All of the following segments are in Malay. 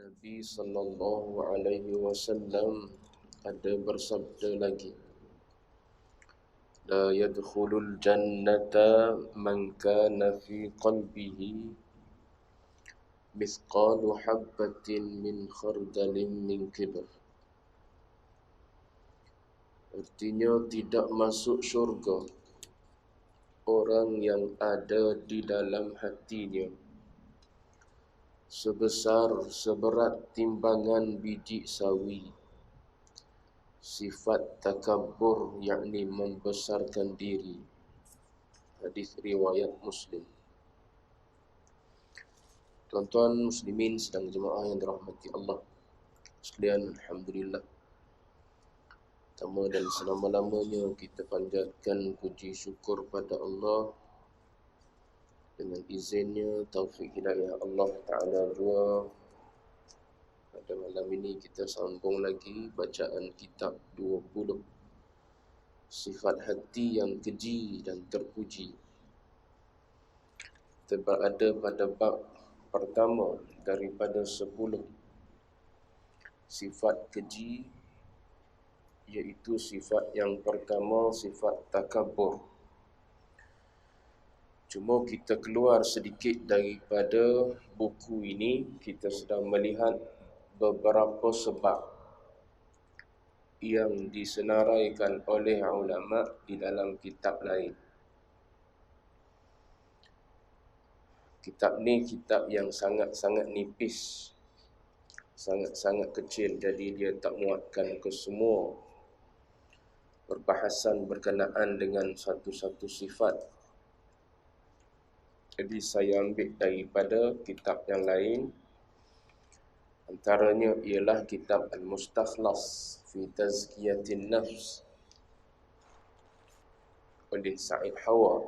Nabi sallallahu alaihi wasallam ada bersabda lagi, la yadkhulul jannata man kana fi qalbihi mithqalu habbatin min khardalin min kibr. Artinya tidak masuk syurga orang yang ada di dalam hatinya seberat timbangan biji sawi sifat takabbur, yakni membesarkan diri. Hadis riwayat Muslim. Tuan-tuan muslimin sedang jemaah yang dirahmati Allah sekalian, alhamdulillah, pertama dan selama-lamanya kita panjatkan puji syukur pada Allah. Dengan izinnya, taufik hidayah Allah Ta'ala jua, pada malam ini kita sambung lagi bacaan kitab 20 Sifat Hati yang Keji dan Terpuji. Kita berada pada bab pertama daripada 10 sifat keji, iaitu sifat yang pertama, sifat takabur. Cuma kita keluar sedikit daripada buku ini, kita sedang melihat beberapa sebab yang disenaraikan oleh ulama di dalam kitab lain. Kitab ni kitab yang sangat-sangat nipis, sangat-sangat kecil, jadi dia tak muatkan ke semua perbahasan berkenaan dengan satu-satu sifat. Jadi saya ambil daripada kitab yang lain. Antaranya ialah kitab Al-Mustakhlas fi Tazkiyatin Nafs oleh Sa'id Hawa.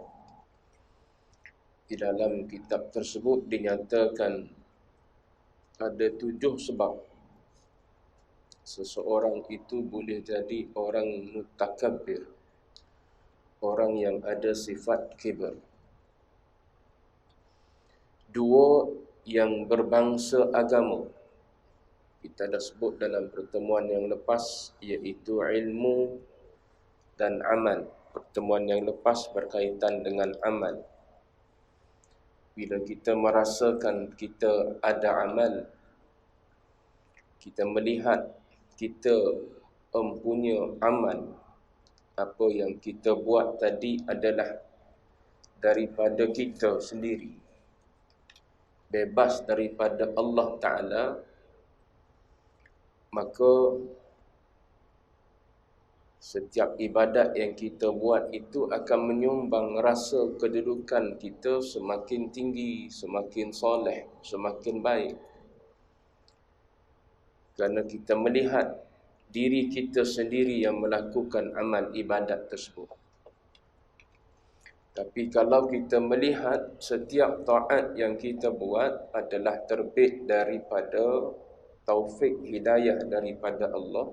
Di dalam kitab tersebut dinyatakan ada 7 sebab seseorang itu boleh jadi orang mutakabbir, orang yang ada sifat kibir. 2 yang berbangsa agama, kita dah sebut dalam pertemuan yang lepas, iaitu ilmu dan amal. Pertemuan yang lepas berkaitan dengan amal. Bila kita merasakan kita ada amal, kita melihat kita mempunyai amal, apa yang kita buat tadi adalah daripada kita sendiri, bebas daripada Allah Ta'ala, maka setiap ibadat yang kita buat itu akan menyumbang rasa kedudukan kita semakin tinggi, semakin soleh, semakin baik. Kerana kita melihat diri kita sendiri yang melakukan amal ibadat tersebut. Tapi kalau kita melihat setiap taat yang kita buat adalah terbit daripada taufik hidayah daripada Allah,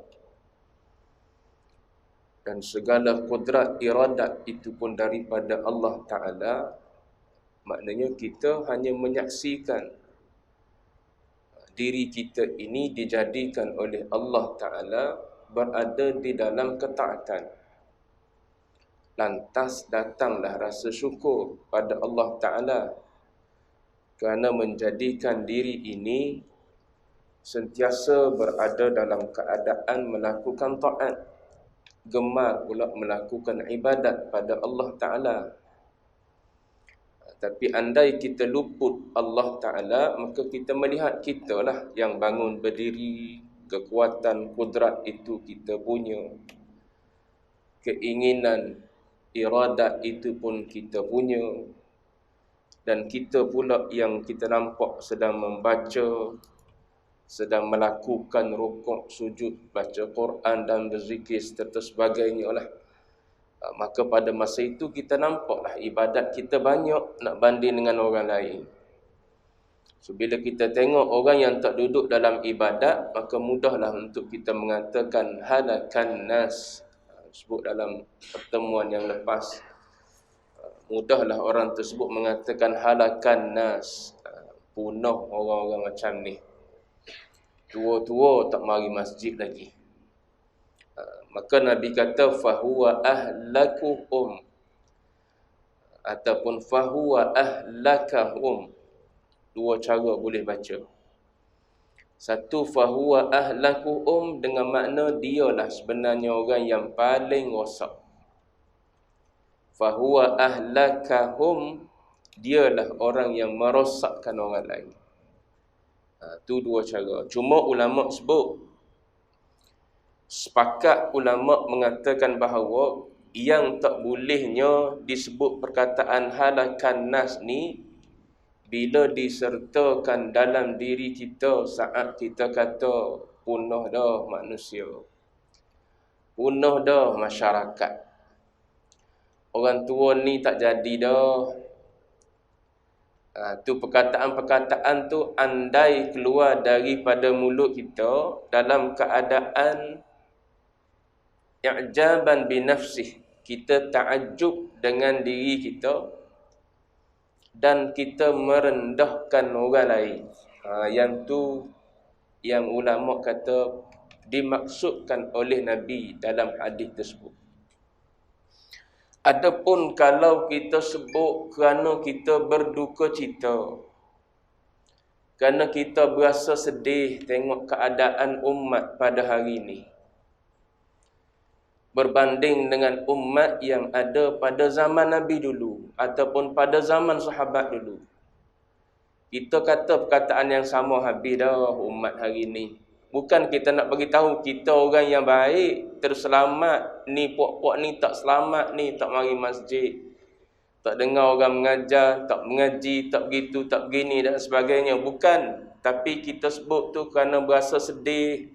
dan segala kudrat iradat itu pun daripada Allah Ta'ala, maknanya kita hanya menyaksikan diri kita ini dijadikan oleh Allah Ta'ala berada di dalam ketaatan. Lantas datanglah rasa syukur pada Allah Ta'ala kerana menjadikan diri ini sentiasa berada dalam keadaan melakukan taat, gemar pula melakukan ibadat pada Allah Ta'ala. Tapi andai kita luput Allah Ta'ala, maka kita melihat kita lah yang bangun berdiri, kekuatan kudrat itu kita punya, keinginan iradat itu pun kita punya, dan kita pula yang kita nampak sedang membaca, sedang melakukan rukuk, sujud, baca Quran dan berzikir serta sebagainya lah. Maka pada masa itu kita nampaklah ibadat kita banyak nak banding dengan orang lain. So bila kita tengok orang yang tak duduk dalam ibadat, maka mudahlah untuk kita mengatakan halakan nas. Sebut dalam pertemuan yang lepas, mudahlah orang tersebut mengatakan halakan nas, punah orang-orang macam ni. tua-tua tak mari masjid lagi. Maka Nabi kata fahuwa ahlakuhum ataupun fahuwa ahlakahum. Dua cara boleh baca. Satu, fahuwa ahlakuhum dengan makna dialah sebenarnya orang yang paling rosak. Fahuwa ahlakahum, dialah orang yang merosakkan orang lain. Tu dua cara. Cuma ulama sebut, sepakat ulama mengatakan bahawa yang tak bolehnya disebut perkataan halakan nas ni bila disertakan dalam diri kita saat kita kata punah dah manusia, punah dah masyarakat, orang tua ni tak jadi dah. Tu perkataan-perkataan tu andai keluar daripada mulut kita dalam keadaan i'jaban binafsih, kita ta'ajjub dengan diri kita dan kita merendahkan orang lain. Yang tu yang ulama kata dimaksudkan oleh Nabi dalam hadis tersebut. Adapun kalau kita sebut kerana kita berduka cita, kerana kita berasa sedih tengok keadaan umat pada hari ini berbanding dengan umat yang ada pada zaman Nabi dulu ataupun pada zaman sahabat dulu, kita kata perkataan yang sama habis dah umat hari ini. Bukan kita nak bagi tahu kita orang yang baik, terselamat, ni puak-puak ni tak selamat, ni tak mari masjid, tak dengar orang mengajar, tak mengaji, tak begitu, tak begini dan sebagainya. Bukan. Tapi kita sebut tu kerana berasa sedih,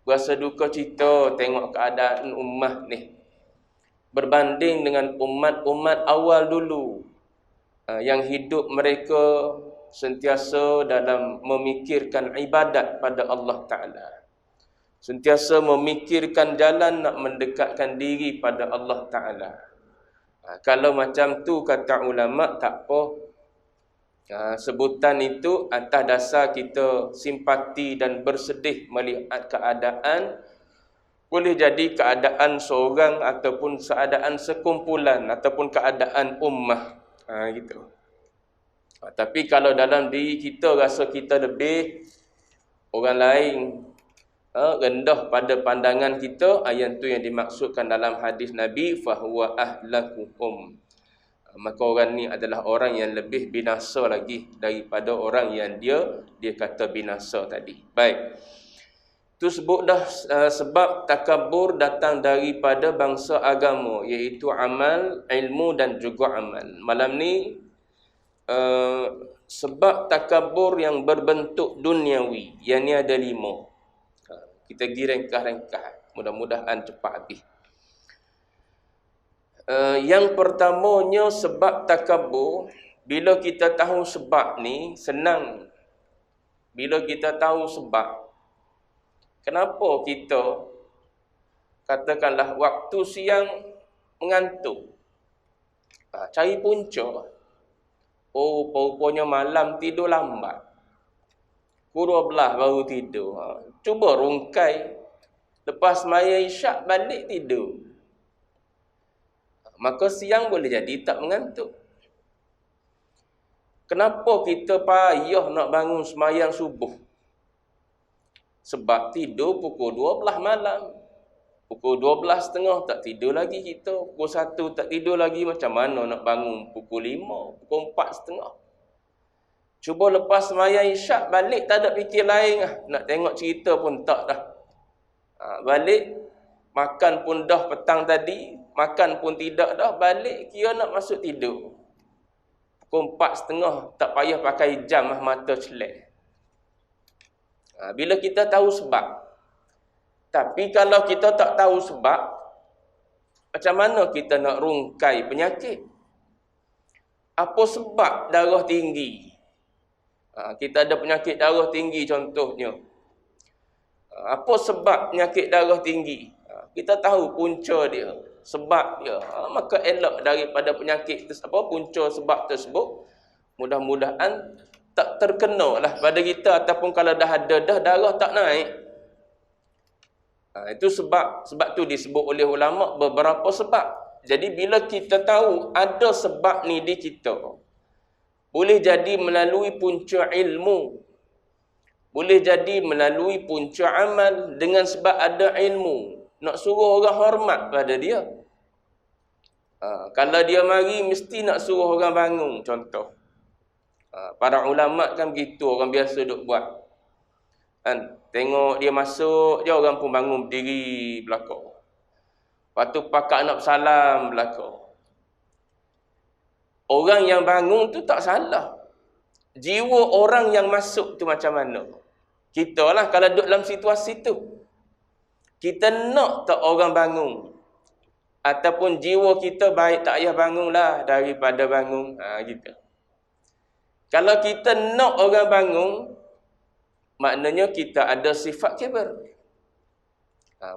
berasa duka cita tengok keadaan ummah ni berbanding dengan umat-umat awal dulu yang hidup mereka sentiasa dalam memikirkan ibadat pada Allah Ta'ala, sentiasa memikirkan jalan nak mendekatkan diri pada Allah Ta'ala. Kalau macam tu kata ulama tak apa, sebutan itu atas dasar kita simpati dan bersedih melihat keadaan, boleh jadi keadaan seorang ataupun keadaan sekumpulan ataupun keadaan ummah, gitu. Tapi kalau dalam diri kita rasa kita lebih, orang lain rendah pada pandangan kita, yang tu yang dimaksudkan dalam hadis Nabi fahuwa ahlakuhum. Maka orang ni adalah orang yang lebih binasa lagi daripada orang yang dia kata binasa tadi. Baik. Tu sebut dah sebab takabur datang daripada bangsa agama, iaitu amal, ilmu dan juga amal. Malam ni sebab takabur yang berbentuk duniawi, yang ni ada 5. Kita pergi ringkas-ringkas, mudah-mudahan cepat habis. Yang pertamanya sebab takabur, bila kita tahu sebab ni senang. Bila kita tahu sebab, kenapa kita katakanlah waktu siang mengantuk, cari punca. Oh, rupanya malam tidur lambat, pukul 12 baru tidur. Cuba rungkai, lepas maya isyak balik tidur. Maka siang boleh jadi tak mengantuk. Kenapa kita payah nak bangun sembahyang subuh? Sebab tidur pukul 12 malam. Pukul 12.30 tak tidur lagi kita. Pukul 1 tak tidur lagi. Macam mana nak bangun pukul 5, pukul 4.30? Cuba lepas sembahyang isyak balik tak ada fikir lain lah. Nak tengok cerita pun tak dah. Balik, makan pun dah petang tadi, makan pun tidak dah, balik kira nak masuk tidur. Pukul 4.30 tak payah pakai jam lah, mata celek. Bila kita tahu sebab. Tapi kalau kita tak tahu sebab, macam mana kita nak rungkai penyakit? Apa sebab darah tinggi? Kita ada penyakit darah tinggi contohnya. Apa sebab penyakit darah tinggi? Kita tahu punca dia, sebab dia. Maka elak daripada penyakit punca sebab tersebut. Mudah-mudahan tak terkena lah pada kita, ataupun kalau dah ada dah, darah tak naik. Itu sebab tu disebut oleh ulama beberapa sebab. Jadi bila kita tahu ada sebab ni di kita, boleh jadi melalui punca ilmu, boleh jadi melalui punca amal, dengan sebab ada ilmu, nak suruh orang hormat pada dia. Kalau dia mari, mesti nak suruh orang bangun, contoh. Para ulama kan begitu, orang biasa duk buat. Kan? Tengok dia masuk je, orang pun bangun berdiri belakang. Lepas tu pakak nak bersalam belakang. Orang yang bangun tu tak salah. Jiwa orang yang masuk tu macam mana? Kita lah kalau duduk dalam situasi tu, kita nak tak orang bangun? Ataupun jiwa kita baik tak payah bangunlah daripada bangun. Gitu. Kalau kita nak orang bangun, maknanya kita ada sifat kibir.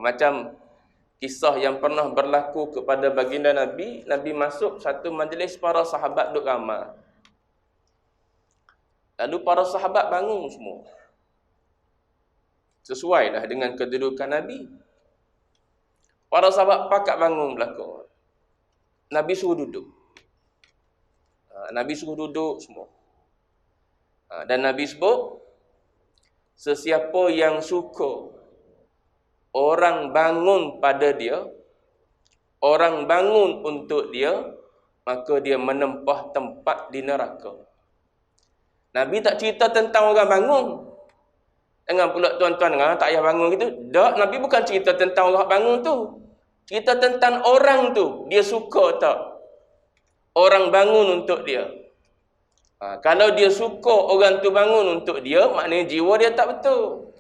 Macam kisah yang pernah berlaku kepada baginda Nabi. Nabi masuk satu majlis, para sahabat duduk ramai. Lalu para sahabat bangun semua. Sesuailah dengan kedudukan Nabi. Para sahabat pakat bangun belakang. Nabi suruh duduk. Nabi suruh duduk semua. Dan Nabi sebut, sesiapa yang suka orang bangun pada dia, orang bangun untuk dia, maka dia menempah tempat di neraka. Nabi tak cerita tentang orang bangun. Jangan pula tuan-tuan tak payah bangun gitu. Tak, Nabi bukan cerita tentang orang bangun tu. Cerita tentang orang tu, dia suka tak orang bangun untuk dia. Kalau dia suka orang tu bangun untuk dia, maknanya jiwa dia tak betul.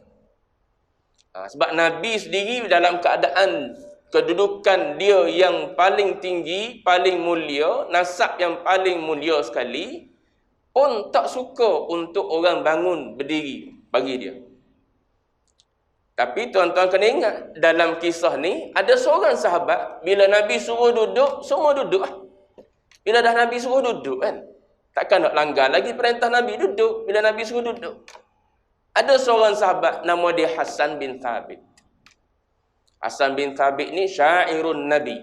Sebab Nabi sendiri dalam keadaan kedudukan dia yang paling tinggi, paling mulia, nasab yang paling mulia sekali, pun tak suka untuk orang bangun berdiri bagi dia. Tapi tuan-tuan kena ingat, dalam kisah ni ada seorang sahabat, bila Nabi suruh duduk, semua duduk lah. Bila dah Nabi suruh duduk kan, takkan nak langgar lagi perintah Nabi, duduk bila Nabi suruh duduk. Ada seorang sahabat nama dia Hassan bin Thabit. Hassan bin Thabit ni syairun Nabi,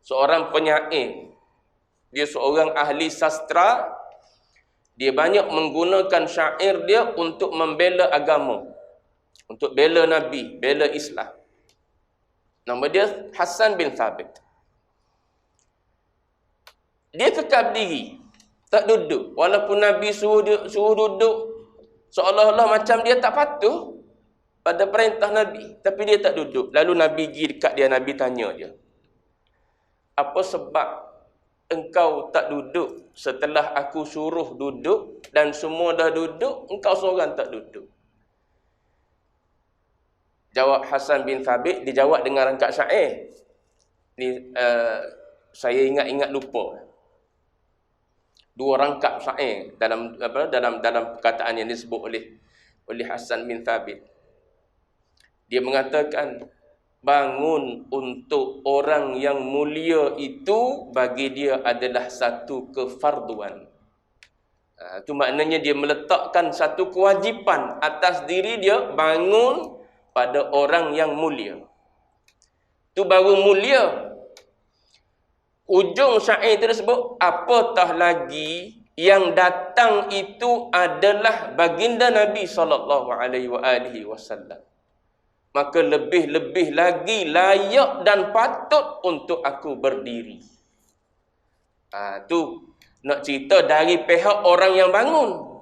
seorang penyair. Dia seorang ahli sastra. Dia banyak menggunakan syair dia untuk membela agama, untuk bela Nabi, bela Islam. Nama dia Hassan bin Thabit. Dia kekal berdiri, tak duduk. Walaupun Nabi suruh duduk, seolah-olah macam dia tak patuh pada perintah Nabi, tapi dia tak duduk. Lalu Nabi pergi dekat dia, Nabi tanya dia, apa sebab engkau tak duduk setelah aku suruh duduk dan semua dah duduk, engkau seorang tak duduk? Jawab Hassan bin Thabit, dijawab dengan rangkap syair. Ni saya ingat lupa. Dua rangkap syair dalam perkataan yang disebut oleh Hassan bin Thabit. Dia mengatakan, bangun untuk orang yang mulia itu bagi dia adalah satu kefarduan. Itu maknanya dia meletakkan satu kewajipan atas diri dia, bangun pada orang yang mulia. Itu baru mulia. Ujung syair itu disebut, apatah lagi yang datang itu adalah baginda Nabi SAW. Maka lebih-lebih lagi layak dan patut untuk aku berdiri. Tu nak cerita dari pihak orang yang bangun.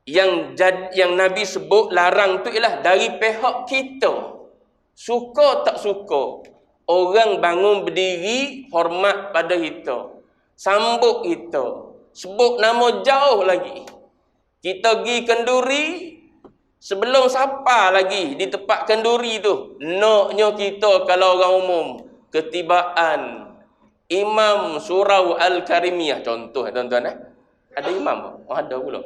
Yang Nabi sebut larang tu ialah dari pihak kita. Suka tak suka, orang bangun berdiri hormat pada kita, sambut kita, sebut nama jauh lagi. Kita pergi kenduri, sebelum sapa lagi di tempat kenduri tu, naknya kita kalau orang umum, ketibaan Imam Surau Al-Karimiyah, contoh tuan-tuan ada imam? Ada pula.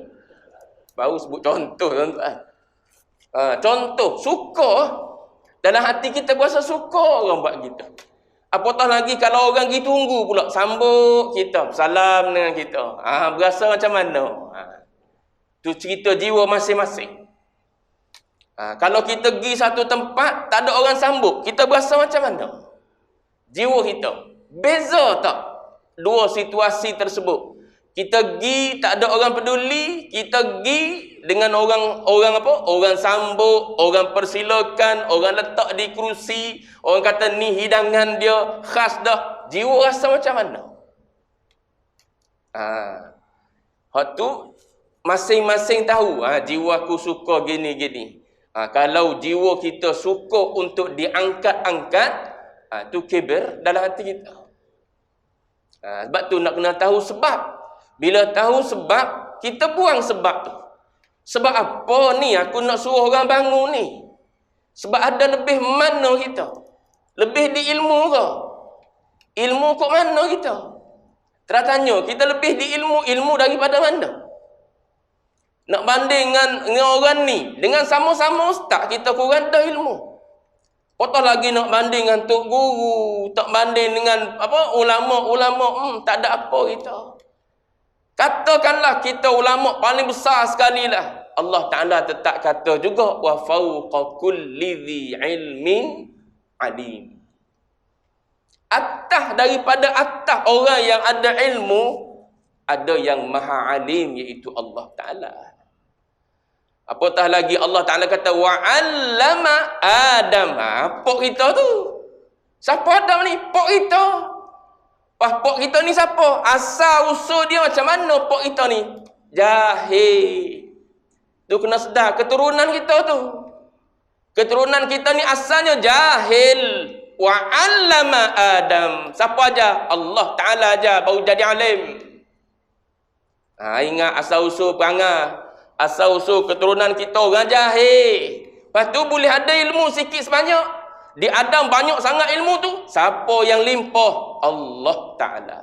Baru sebut contoh tuan-tuan. Contoh, suka. Dalam hati kita berasa suka orang buat kita. Apatah lagi kalau orang pergi tunggu pula, sambut kita, salam dengan kita. Berasa macam mana? Tu cerita jiwa masing-masing. Kalau kita pergi satu tempat, tak ada orang sambut, kita berasa macam mana? Jiwa kita. Beza tak dua situasi tersebut? Kita pergi, tak ada orang peduli. Kita pergi dengan orang apa? Orang sambut, orang persilakan, orang letak di kerusi, orang kata ni hidangan dia, khas dah. Jiwa rasa macam mana? Hak tu masing-masing tahu. Jiwa aku suka gini-gini. Kalau jiwa kita suka untuk diangkat-angkat, tu kibir dalam hati kita. Sebab tu nak kena tahu sebab. Bila tahu sebab, kita buang sebab tu. Sebab apa ni aku nak suruh orang bangun ni? Sebab ada lebih mana kita? Lebih di ilmu ke? Ilmu kok mana kita? Tanya, kita lebih di ilmu daripada mana? Nak banding dengan orang ni, dengan sama-sama ustaz, kita kurang dah ilmu. Potong lagi nak banding dengan tok guru, tak banding dengan ulama-ulama, tak ada apa kita. Katakanlah kita ulama paling besar sekali lah. Allah Ta'ala tetap kata juga, wa fawqa kulli dhi ilmin alim. Atas daripada atas orang yang ada ilmu, ada yang maha alim, iaitu Allah Ta'ala. Apatah lagi Allah Ta'ala kata, wa 'allama Adam. Pok kita tu. Siapa Adam ni? Pok kita. Pok kita ni siapa? Asal usul dia macam mana pok kita ni? Jahil. Tu kena sedar keturunan kita tu. Keturunan kita ni asalnya jahil. Wa 'allama Adam. Siapa aja? Allah Ta'ala aja baru jadi alim. Ingat asal usul perangai. Asal usul keturunan kita orang jahil. Lepas tu boleh ada ilmu sikit sebanyak. Di Adam banyak sangat ilmu tu. Siapa yang limpah? Allah Ta'ala.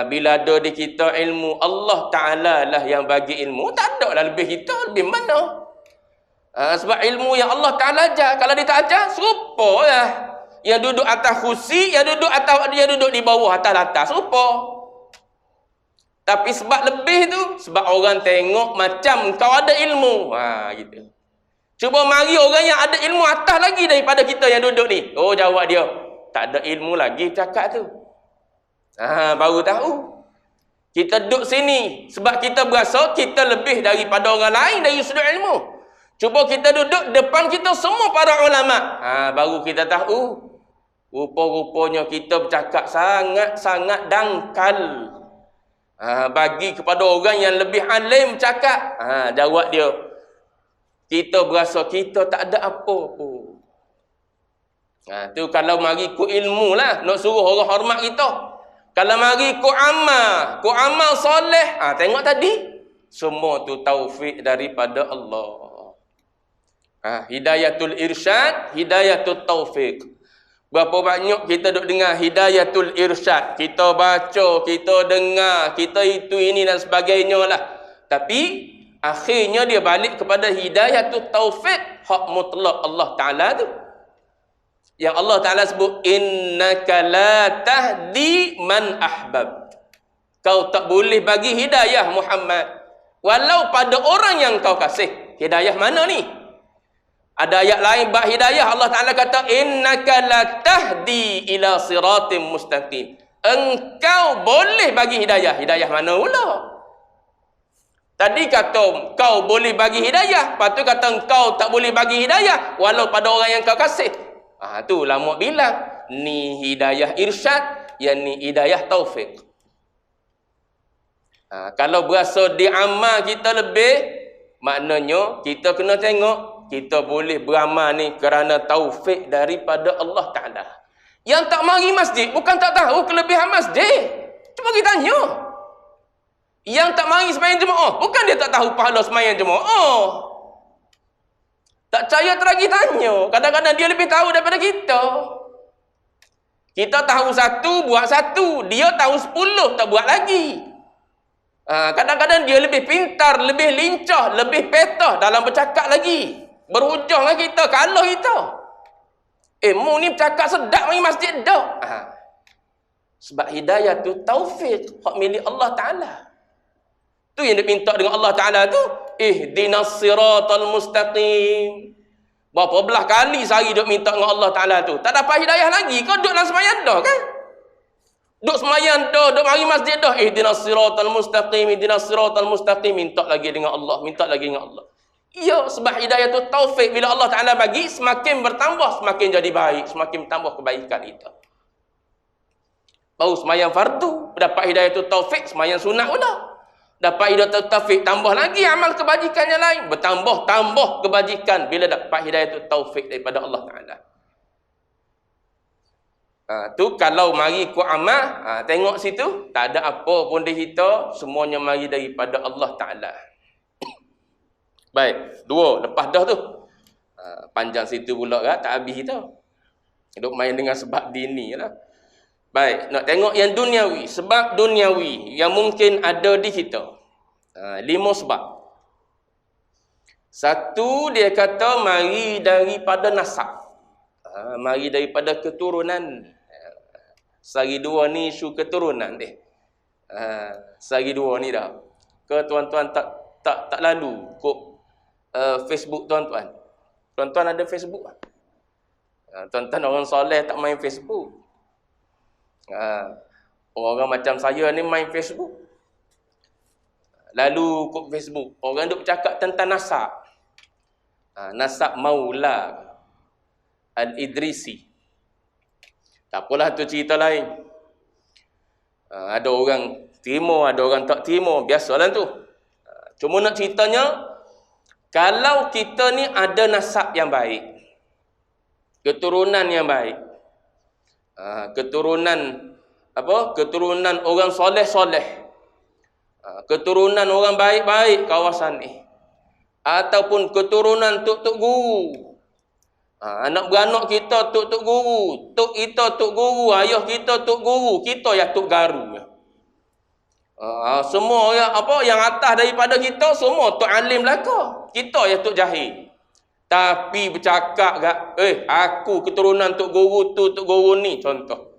Bila ada di kita ilmu, Allah Ta'ala lah yang bagi ilmu. Tak ada lah lebih kita, lebih mana? Sebab ilmu yang Allah Ta'ala ajar. Kalau dia tak ajar, serupa lah. Yang duduk atas kursi, yang duduk di bawah atas-atas, serupa. Tapi sebab lebih tu, sebab orang tengok macam kau ada ilmu. Gitu. Cuba mari orang yang ada ilmu atas lagi daripada kita yang duduk ni. Oh, jawab dia, tak ada ilmu lagi cakap tu. Baru tahu. Kita duduk sini sebab kita berasa kita lebih daripada orang lain dari sudut ilmu. Cuba kita duduk depan kita semua para ulama. Baru kita tahu. Rupa-rupanya kita bercakap sangat-sangat dangkal. Bagi kepada orang yang lebih alim cakap. Jawab dia, kita berasa kita tak ada apa pun. Tu kalau mari ku ilmu lah, nak suruh orang hormat kita. Kalau mari ku amal soleh, tengok tadi, semua tu taufik daripada Allah. Hidayatul irsyad, hidayatul taufik. Berapa banyak kita duk dengar hidayatul irsyad, kita baca, kita dengar, kita itu ini dan sebagainya lah. Tapi akhirnya dia balik kepada hidayatul taufik, hak mutlak Allah Ta'ala tu. Yang Allah Ta'ala sebut, innaka la tahdi man ahbab. Kau tak boleh bagi hidayah Muhammad, walau pada orang yang kau kasih. Hidayah mana ni? Ada ayat lain bab hidayah, Allah Ta'ala kata, innaka la tahdi ila siratim mustaqim. Engkau boleh bagi hidayah. Hidayah mana pula? Tadi kata kau boleh bagi hidayah, lepas tu kata engkau tak boleh bagi hidayah walau pada orang yang kau kasih. Tu lama bilang, ni hidayah irsyad, yang ni hidayah taufik. Kalau berasa di amal kita lebih, maknanya kita kena tengok kita boleh beramal ni kerana taufik daripada Allah Ta'ala. Yang tak mari masjid bukan tak tahu kelebihan masjid. Cuba kita tanya. Yang tak mari sembahyang jemaah bukan dia tak tahu pahala sembahyang jemaah. Tak percaya teragi tanya. Kadang-kadang dia lebih tahu daripada kita. Kita tahu satu, buat satu. Dia tahu 10, tak buat lagi. Kadang-kadang dia lebih pintar, lebih lincah, lebih petah dalam bercakap lagi. Berhujung dengan kita, kalah kita. Mu ni bercakap sedap mari masjid dah. Sebab hidayah tu taufik hak milik Allah Ta'ala. Tu yang dia minta dengan Allah Ta'ala tu. Ihdinas siratal mustaqim. Berapa belah kali sehari duk minta dengan Allah Ta'ala tu. Tak dapat hidayah lagi. Kau duk dalam semayang dah kan? Duk semayang dah. Duk mari masjid dah. Ihdinas siratal mustaqim. Ihdinas siratal mustaqim. Minta lagi dengan Allah. Minta lagi dengan Allah. Ya, sebab hidayah tu taufik. Bila Allah Ta'ala bagi, semakin bertambah, semakin jadi baik. Semakin tambah kebaikan kita. Baru semayang fardu, dapat hidayah tu taufik, semayang sunat pula. Dapat hidayah tu taufik, tambah lagi amal kebajikan yang lain. Bertambah kebajikan bila dapat hidayah tu taufik daripada Allah Ta'ala. Tu kalau mari ku amal, tengok situ, tak ada apa pun di kita, semuanya mari daripada Allah Ta'ala. Baik, dua, lepas dah tu. Panjang situ pula kan, tak habis kita. Duk main dengan sebab dini lah. Baik, nak tengok yang duniawi. Sebab duniawi yang mungkin ada di kita. 5 sebab. Satu, dia kata mari daripada nasab. Mari daripada keturunan. Sehari dua ni isu keturunan deh. Sehari dua ni dah. Ke tuan-tuan tak lalu kok Facebook tuan-tuan. Tuan-tuan ada Facebook? Tuan-tuan orang soleh tak main Facebook. Orang macam saya ni main Facebook. Lalu kok Facebook orang duk bercakap tentang nasab. Nasab Maula Al-Idrisi. Tak apalah, tu cerita lain. Ada orang terima, ada orang tak terima, biasalah tu. Cuma nak ceritanya, kalau kita ni ada nasab yang baik, keturunan yang baik, keturunan orang soleh-soleh, keturunan orang baik-baik kawasan ni, ataupun keturunan tok-tok guru, anak beranak kita tok-tok guru, tok kita tok guru, ayah kita tok guru, kita yang tok garu. Semua yang atas daripada kita semua tok alim belaka, kita yang tok jahil. Tapi bercakap gak, aku keturunan tok guru tu, tok guru ni, contoh.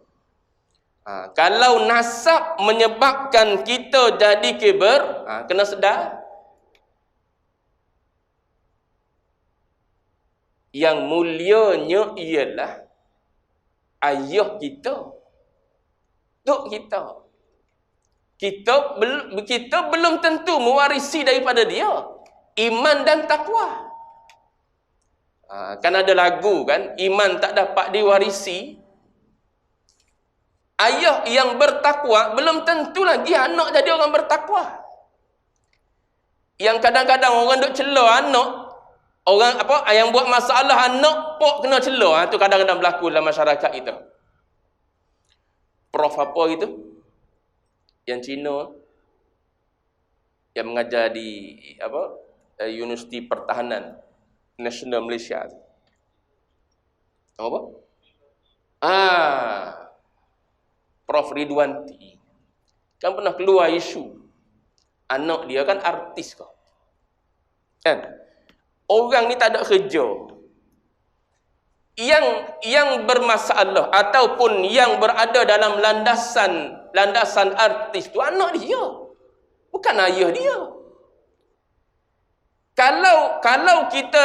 Kalau nasab menyebabkan kita jadi kibar, kena sedar. Yang mulianya ialah ayah kita, tok kita. Kita belum tentu mewarisi daripada dia iman dan takwa. Kan ada lagu kan, iman tak dapat diwarisi. Ayah yang bertakwa belum tentu lagi anak jadi orang bertakwa. Yang kadang-kadang orang duk celah anak, orang yang buat masalah anak pok kena celah, tu kadang-kadang berlaku dalam masyarakat kita. Prof apa itu? Yang Cina yang mengajar di Universiti Pertahanan Nasional Malaysia. Apa? Prof Ridwanti kan pernah keluar isu anak dia kan artis kau. Kan? Orang ni tak ada kerja. Yang bermasalah ataupun yang berada dalam landasan artis tu anak dia, bukan ayah dia. Kalau kita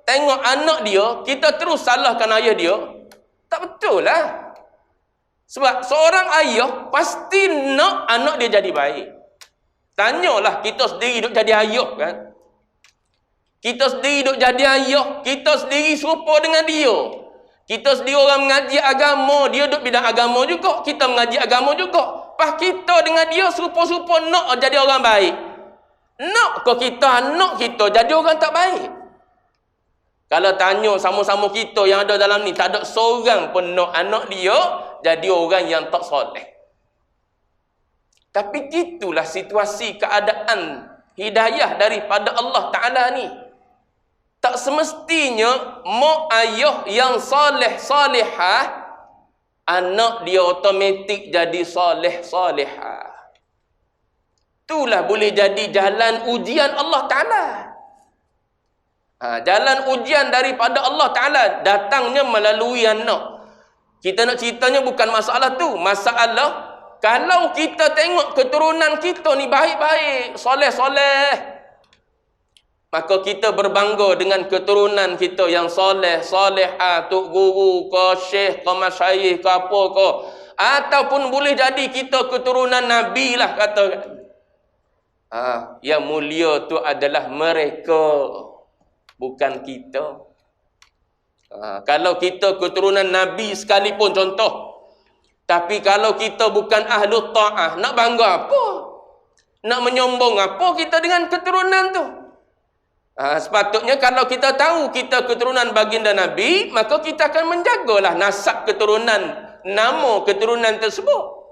tengok anak dia, kita terus salahkan ayah dia, tak betul lah. Sebab seorang ayah pasti nak anak dia jadi baik. Tanyalah kita sendiri duk jadi ayah kan. Kita sendiri duk jadi ayah, kita sendiri serupa dengan dia. Kita sendiri orang mengaji agama, dia duk bidang agama juga, kita mengaji agama juga. Pas kita dengan dia serupa-serupa nak jadi orang baik. Nak kau kita anak kita jadi orang tak baik? Kalau tanya sama-sama kita yang ada dalam ni, tak ada seorang pun nak anak dia jadi orang yang tak soleh. Tapi gitulah situasi keadaan hidayah daripada Allah Ta'ala ni. Tak semestinya mak ayah yang soleh-solehah, anak dia otomatik jadi soleh-solehah. Itulah boleh jadi jalan ujian Allah Ta'ala. Jalan ujian daripada Allah Ta'ala datangnya melalui anak. Kita nak ceritanya bukan masalah tu. Masalah, kalau kita tengok keturunan kita ni baik-baik, soleh-soleh, maka kita berbangga dengan keturunan kita yang soleh, solehah, tok guru ke, syekh ke, masyayikh ke, apa ke. Ataupun boleh jadi kita keturunan Nabi lah katakan. Yang mulia tu adalah mereka, bukan kita. Kalau kita keturunan Nabi sekalipun contoh, tapi kalau kita bukan ahlu ta'ah, nak bangga apa? Nak menyombong apa kita dengan keturunan tu? Sepatutnya kalau kita tahu kita keturunan baginda Nabi, maka kita akan menjagalah nasab keturunan, nama keturunan tersebut.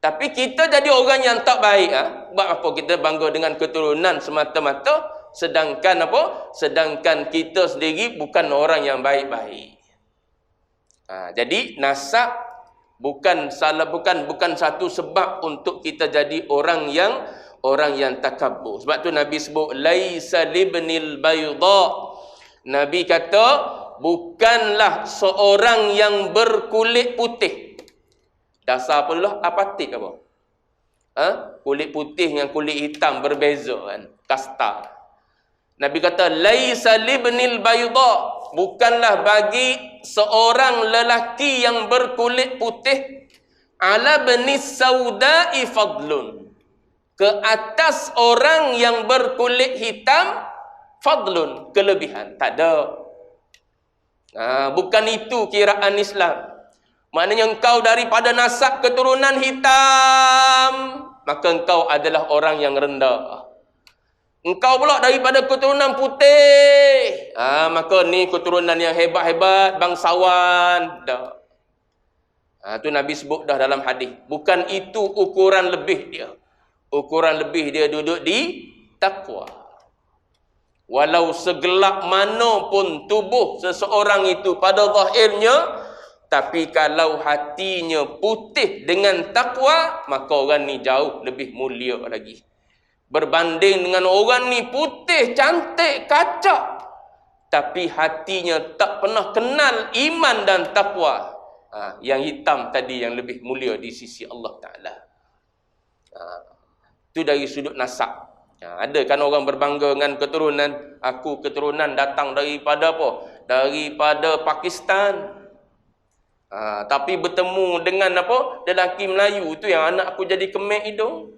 Tapi kita jadi orang yang tak baik. Sebab apa kita bangga dengan keturunan semata-mata, sedangkan apa? Sedangkan kita sendiri bukan orang yang baik-baik. Jadi nasab bukan satu sebab untuk kita jadi orang yang takabur. Sebab tu Nabi sebut laisa libnil bayda. Nabi kata bukanlah seorang yang berkulit putih. Dasar apa dulu? Apatit apa? Kulit putih dengan kulit hitam berbeza kan? Kasta. Nabi kata laisa libnil bayda. Bukanlah bagi seorang lelaki yang berkulit putih ala benis sauda'i fadlun. Ke atas orang yang berkulit hitam fadlun, kelebihan. Tak ada. Bukan itu kiraan Islam. Maknanya engkau daripada nasab keturunan hitam, maka engkau adalah orang yang rendah. Engkau pula daripada keturunan putih, maka ni keturunan yang hebat-hebat, bangsawan. Dah. Tu Nabi sebut dah dalam hadis. Bukan itu ukuran lebih dia. Ukuran lebih dia duduk di takwa. Walau segelap mana pun tubuh seseorang itu pada zahirnya, tapi kalau hatinya putih dengan takwa, maka orang ni jauh lebih mulia lagi. Berbanding dengan orang ni putih, cantik, kacak, tapi hatinya tak pernah kenal iman dan takwa. Yang hitam tadi yang lebih mulia di sisi Allah Ta'ala. Itu dari sudut nasab. Ada kan orang berbangga dengan keturunan. Aku keturunan datang daripada apa? Daripada Pakistan. Tapi bertemu dengan apa? Lelaki Melayu tu yang anak aku jadi kemek hidung.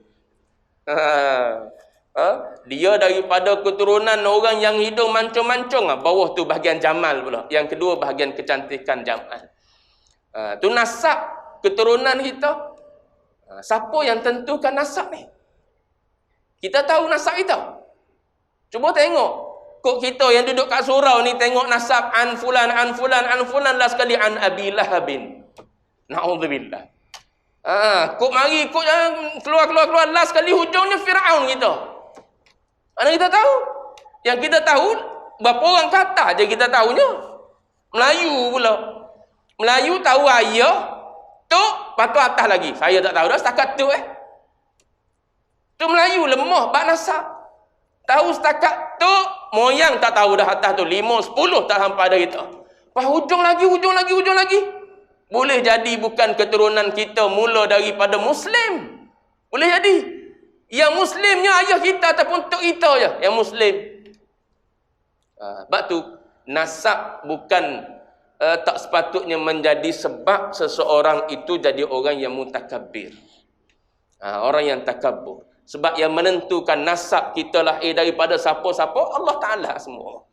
Dia daripada keturunan orang yang hidung mancung-mancung. Bawah tu bahagian Jamal pula. Yang kedua bahagian kecantikan Jamal. Tu nasab keturunan kita. Siapa yang tentukan nasab ni? Kita tahu nasab kita. Cuba tengok. Kok kita yang duduk kat surau ni tengok nasab an fulan lah sekali an Abi Lahabin. Na'udzubillah. Kok mari kok keluar last sekali hujungnya Firaun kita. Mana kita tahu? Yang kita tahu berapa orang kata je kita tahunya. Melayu pula. Melayu tahu ayah, tok, patut atas lagi. Saya tak tahu dah setakat tu Tu Melayu lemah bab nasab. Tahu setakat tu, moyang tak tahu dah atas tu. 5, 10 tak sampai dah kita. Lepas hujung lagi. Boleh jadi bukan keturunan kita mula daripada Muslim. Boleh jadi. Yang Muslimnya ayah kita ataupun tok kita je yang Muslim. Sebab tu, nasab bukan tak sepatutnya menjadi sebab seseorang itu jadi orang yang mutakabbir. Orang yang takabur. Sebab yang menentukan nasab kita lahir daripada siapa-siapa, Allah Ta'ala semua.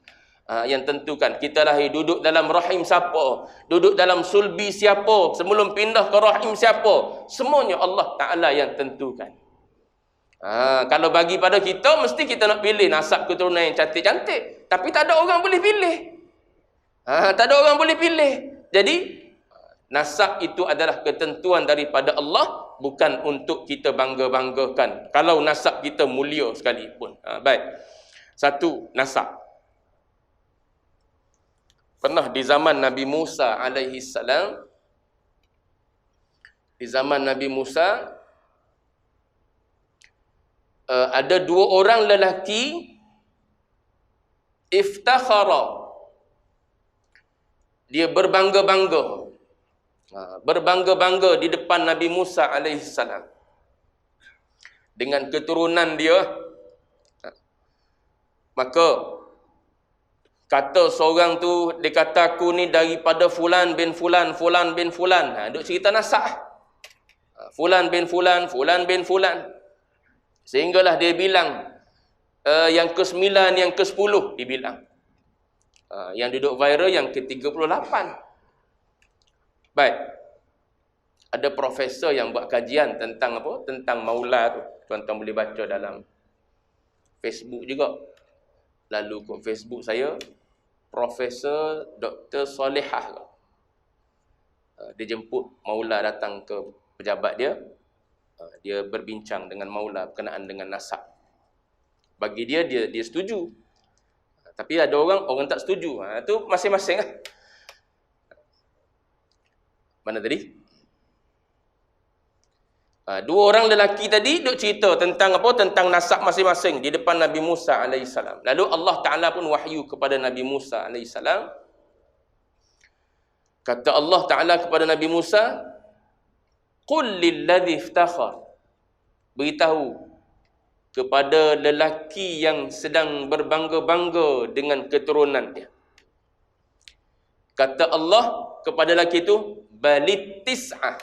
Yang tentukan kita lahir duduk dalam rahim siapa, duduk dalam sulbi siapa, sebelum pindah ke rahim siapa, semuanya Allah Ta'ala yang tentukan. Kalau bagi pada kita, mesti kita nak pilih nasab keturunan yang cantik-cantik. Tapi tak ada orang boleh pilih. Tak ada orang boleh pilih. Jadi, nasab itu adalah ketentuan daripada Allah, bukan untuk kita bangga-banggakan. Kalau nasab kita mulia sekalipun. Baik. Satu, nasab. Pernah di zaman Nabi Musa alaihi salam, di zaman Nabi Musa, ada 2 orang lelaki Iftakhara, dia berbangga-bangga. Berbangga-bangga di depan Nabi Musa alaihissalam dengan keturunan dia. Maka kata seorang tu, dia kata aku ni daripada fulan bin fulan, fulan bin fulan. Duk cerita nasab. Fulan bin fulan, fulan bin fulan. Sehinggalah dia bilang yang ke-9, yang ke-10 dibilang. Yang duduk viral yang ke-38. Baik. Ada profesor yang buat kajian tentang apa? Tentang maula tu. Tuan-tuan boleh baca dalam Facebook juga. Lalu kat Facebook saya, Profesor Dr. Solehah. Dia jemput maula datang ke pejabat dia. Dia berbincang dengan maula berkenaan dengan nasab. Bagi dia setuju. Tapi ada orang tak setuju. Itu masing-masing lah. Mana tadi? Dua orang lelaki tadi duk cerita tentang apa? Tentang nasab masing-masing di depan Nabi Musa alaihissalam. Lalu Allah Ta'ala pun wahyu kepada Nabi Musa alaihissalam. Kata Allah Ta'ala kepada Nabi Musa, Qul lilladhi iftakhar. Beritahu kepada lelaki yang sedang berbangga-bangga dengan keturunan dia. Kata Allah kepada lelaki itu, Balit tis'ah.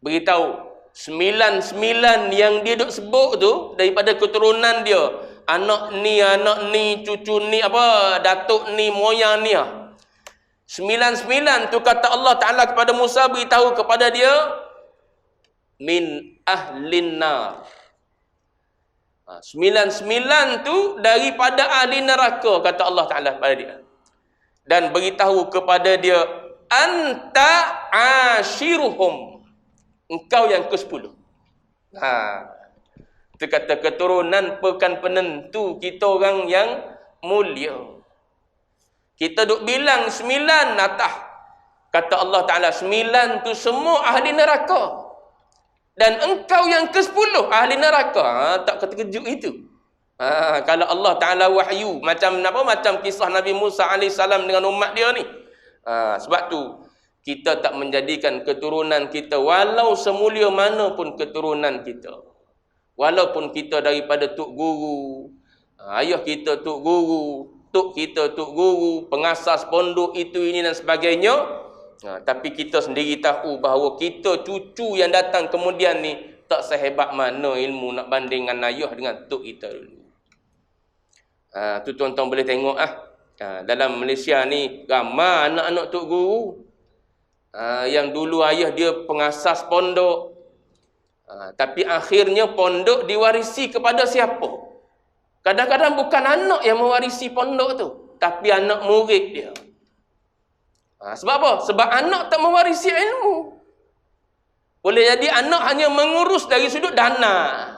Beritahu, 9 yang dia duk sebut tu daripada keturunan dia. Anak ni, cucu ni, datuk ni, moyang ni. 9 tu kata Allah Ta'ala kepada Musa, beritahu kepada dia, min ahlin nar. 9 tu daripada ahli neraka, kata Allah Ta'ala kepada dia. Dan beritahu kepada dia, anta ashiruhum. Engkau yang ke-10. Itu kata keturunan bukan penentu kita orang yang mulia. Kita duk bilang 9 atas. Kata Allah Ta'ala, 9 tu semua ahli neraka. Dan engkau yang ke-10 ahli neraka. Tak terkejut itu. Kalau Allah Ta'ala wahyu macam kisah Nabi Musa AS dengan umat dia ni. Sebab tu kita tak menjadikan keturunan kita, walau semulia mana pun keturunan kita, walaupun kita daripada tok guru, ayah kita tok guru, tok kita tok guru, pengasas pondok itu ini dan sebagainya, tapi kita sendiri tahu bahawa kita cucu yang datang kemudian ni tak sehebat mana ilmu nak banding dengan ayah dengan tok kita dulu. Tu tuan-tuan boleh tengok dalam Malaysia ni ramai anak-anak tok guru yang dulu ayah dia pengasas pondok, tapi akhirnya pondok diwarisi kepada siapa? Kadang-kadang bukan anak yang mewarisi pondok tu, tapi anak murid dia. Sebab apa? Sebab anak tak mewarisi ilmu. Boleh jadi anak hanya mengurus dari sudut dana,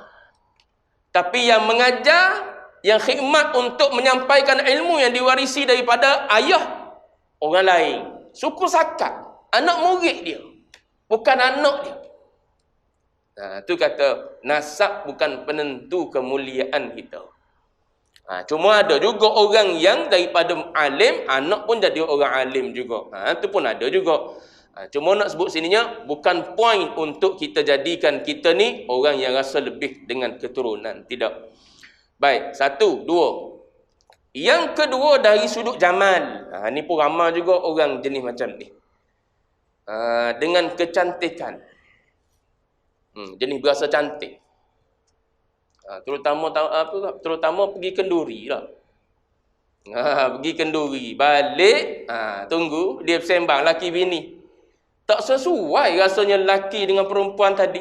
tapi yang mengajar, yang khidmat untuk menyampaikan ilmu yang diwarisi daripada ayah orang lain, suku sakat, anak murid dia, bukan anak dia. Itu kata nasab bukan penentu kemuliaan kita. Cuma ada juga orang yang daripada alim, anak pun jadi orang alim juga. Itu pun ada juga. Cuma nak sebut sininya, bukan point untuk kita jadikan kita ni orang yang rasa lebih dengan keturunan. Tidak. Baik, 1, 2. Yang kedua dari sudut jamal. Ni pun ramai juga orang jenis macam ni. Dengan kecantikan. Jenis berasa cantik. Terutama pergi kenduri lah. Pergi kenduri, balik, tunggu, dia bersembang laki bini. Tak sesuai rasanya laki dengan perempuan tadi.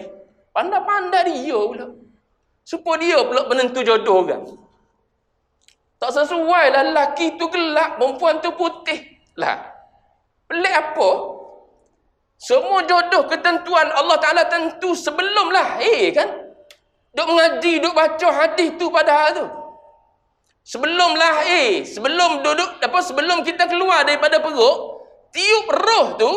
Pandai-pandai dia pula. Supaya dia pula penentu jodoh orang. Tak sesuai lah, laki tu gelap, perempuan tu putih. Lah, pelik apa? Semua jodoh ketentuan Allah Ta'ala tentu sebelum lahir kan? Duk mengaji, duk baca hadis tu padahal tu. Sebelum lahir, sebelum sebelum kita keluar daripada perut, tiup roh tu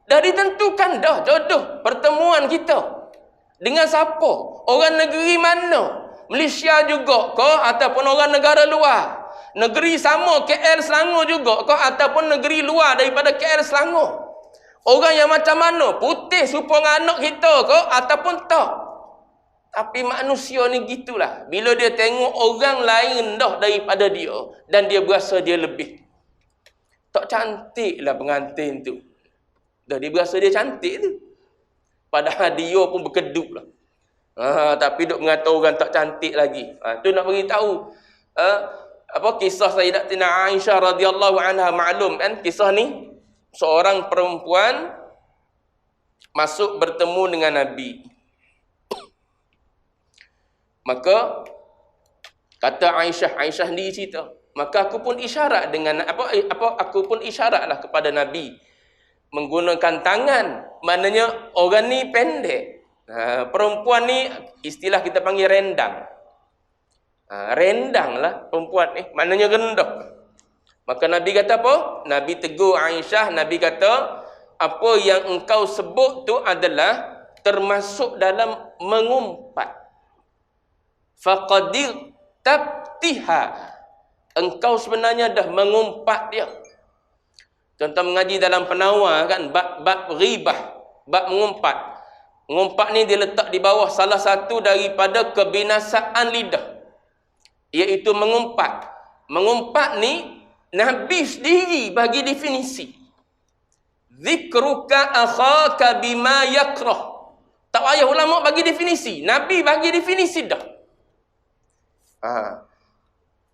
dah ditentukan dah jodoh pertemuan kita. Dengan siapa? Orang negeri mana? Malaysia juga ke? Ataupun orang negara luar? Negeri sama KL Selangor juga kau ataupun negeri luar daripada KL Selangor. Orang yang macam mana? Putih supaya anak kita kau ataupun tak. Tapi manusia ni gitulah. Bila dia tengok orang lain dah daripada dia dan dia berasa dia lebih. Tak cantik lah pengantin tu. Dah dia berasa dia cantik tu. Padahal dia pun berkeduk lah. Tapi duk mengata orang tak cantik lagi. Tu nak beritahu kisah Sayyidatina Aisyah radhiyallahu anha. Maklum kan kisah ni, seorang perempuan masuk bertemu dengan Nabi. Maka kata Aisyah ni cerita, maka aku pun isyarat dengan aku pun isyaratlah kepada Nabi menggunakan tangan. Maknanya orang ni pendek. Perempuan ni istilah kita panggil rendang. Rendang lah perempuan ni, maknanya rendah. Maka Nabi kata apa? Nabi tegur Aisyah, Nabi kata, apa yang engkau sebut tu adalah termasuk dalam mengumpat. Faqadir tabtiha. Engkau sebenarnya dah mengumpat dia. Contoh mengaji dalam penawar kan, bab ghibah, bab mengumpat. Mengumpat ni dia letak di bawah salah satu daripada kebinasaan lidah, iaitu mengumpat. Mengumpat ni Nabi sendiri bagi definisi. Zikruka akhaka bima yakrah. Tak payah ulama bagi definisi, Nabi bagi definisi dah.